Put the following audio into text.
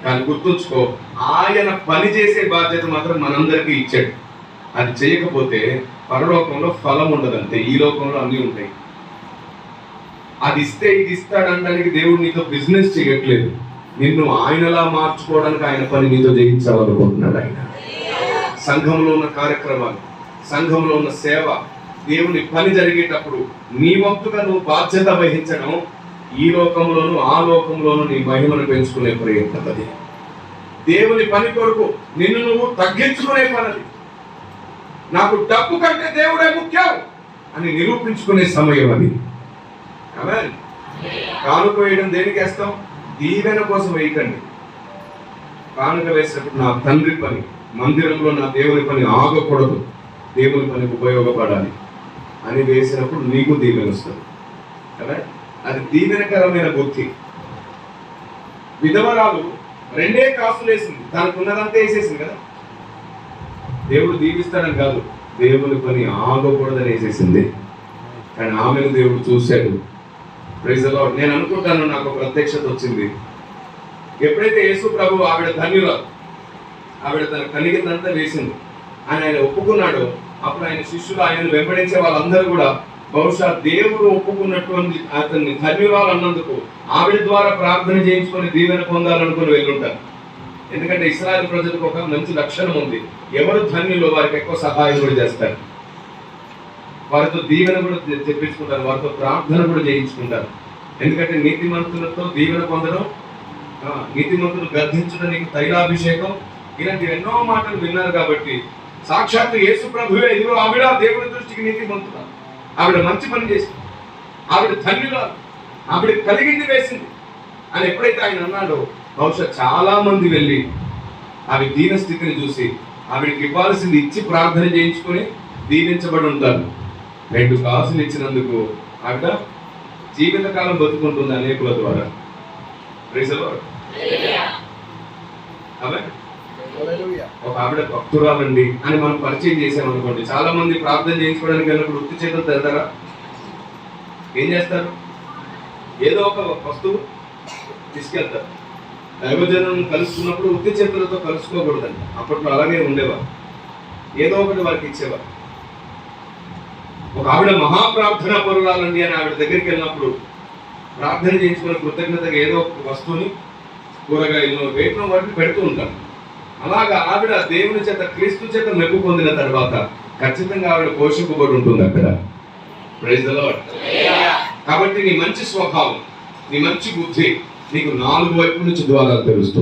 కానీ గుర్తుంచుకో, ఆయన పని చేసే బాధ్యత మాత్రం మనందరికీ ఇచ్చాడు. అది చేయకపోతే పరలోకంలో ఫలం ఉండదంటే, ఈ లోకంలో అన్నీ ఉంటాయి. అది ఇస్తే ఇది ఇస్తాడనడానికి దేవుడు నీతో బిజినెస్ చేయట్లేదు. నిన్ను ఆయనలా మార్చుకోవడానికి ఆయన పని నీతో చేయించాలనుకుంటున్నాడు. ఆయన సంఘంలో ఉన్న కార్యక్రమాలు, సంఘంలో ఉన్న సేవ, దేవుని పని జరిగేటప్పుడు నీ వంతుగా నువ్వు బాధ్యత వహించడం ఈ లోకంలోను ఆ లోకంలోను నీ మహిమను పెంచుకునే ప్రయత్నం. అది దేవుని పని కొరకు నిన్ను నువ్వు తగ్గించుకునే పని. నాకు డబ్బు కంటే దేవుడే ముఖ్యం అని నిరూపించుకునే సమయం అది. ఆమేన్. కానుక వేయడం దేనికి వేస్తాం? దీవెన కోసం వేయకండి. కానుక వేసినప్పుడు నా తండ్రి పని, మందిరంలో నా దేవుని పని ఆగకూడదు, దేవుని పనికి ఉపయోగపడాలి అని వేసినప్పుడు నీకు దీవెన వస్తుంది కదా. అది దీవెనకరమైన బుద్ధి. విధవరాలు 2 కాసులు వేసింది, తనకున్నదంతా వేసేసింది కదా. దేవుడు దీవిస్తాడని కాదు, దేవుని పని ఆగకూడదని వేసేసింది. కానీ ఆమెను దేవుడు చూశాడు. Praise the Lord. నేను అనుకుంటాను, నాకు ప్రత్యక్షత వచ్చింది. ఎప్పుడైతే యేసు ప్రభు ఆవిడ ధన్యురాలు, ఆవిడ తన కలిగిందంతా వేసింది అని ఆయన ఒప్పుకున్నాడో, అప్పుడు ఆయన శిష్యులు, ఆయనను వెంబడించే వాళ్ళందరూ కూడా బహుశా దేవుడు ఒప్పుకున్నటువంటి అతన్ని ధన్యురాలు అన్నందుకు ఆవిడ ద్వారా ప్రార్థన చేయించుకొని దీవెన పొందాలనుకుని వెళ్ళుంటారు. ఎందుకంటే ఇశ్రాయేలు ప్రజలకు ఒక మంచి లక్షణం ఉంది, ఎవరు ధన్యులు వారికి ఎక్కువ సహాయం కూడా చేస్తారు, వారితో దీవెన కూడా తెప్పించుకుంటారు, వారితో ప్రార్థన కూడా చేయించుకుంటారు. ఎందుకంటే నీతిమంతులతో దీవెన పొందడం, నీతిమంతులు గద్దించడానికి తైలాభిషేకం, ఇలాంటి ఎన్నో మాటలు విన్నారు. కాబట్టి సాక్షాత్తు యేసు ప్రభువే, ఇదిగో ఆవిడ దేవుని దృష్టికి నీతిమంతురాలు, ఆవిడ మంచి పని చేసింది, ఆవిడ ధన్యురాలు, ఆవిడ కలిగింది వేసింది అని ఎప్పుడైతే ఆయన అన్నాడో, బహుశా చాలా మంది వెళ్ళి ఆవిడ దీన స్థితిని చూసి ఆవిడకి ఇవ్వాల్సింది ఇచ్చి ప్రార్థన చేయించుకొని దీవించబడి ఉంటారు. 2 కాసులు ఇచ్చినందుకు ఆవిడ జీవితకాలం బతుకుంటుంది అనేకుల ద్వారా. Praise the Lord. ఒక ఆవిడ భక్తురాలండి అని మనం పరిచయం చేసామనుకోండి, చాలా మంది ప్రార్థన చేయించుకోవడానికి వెళ్ళినప్పుడు వృత్తి చేతులు తెస్తారా? ఏం చేస్తారు? ఏదో ఒక వస్తువు తీసుకెళ్తారు. దైవజనం కలుసుకున్నప్పుడు వృత్తి చేతులతో కలుసుకోకూడదండి. అప్పట్లో అలాగే ఉండేవారు, ఏదో ఒకటి వారికి ఇచ్చేవారు. ఒక ఆవిడ మహాప్రార్థన పరురాలండి అని ఆవిడ దగ్గరికి వెళ్ళినప్పుడు ప్రార్థన చేయించుకున్న కృతజ్ఞతగా ఏదో ఒక వస్తువుని, కూరగాయలు, వేటిలో వాటిని పెడుతూ ఉంటారు. అలాగా ఆవిడ దేవుని చేత, క్రీస్తు చేత మెప్పు పొందిన తర్వాత ఖచ్చితంగా ఆవిడ పోషింపబడి ఉంటుంది అక్కడ. Praise the Lord. కాబట్టి నీ మంచి స్వభావం, నీ మంచి బుద్ధి నీకు 4 వైపుల నుంచి ద్వారాలు తెరుస్తుంది.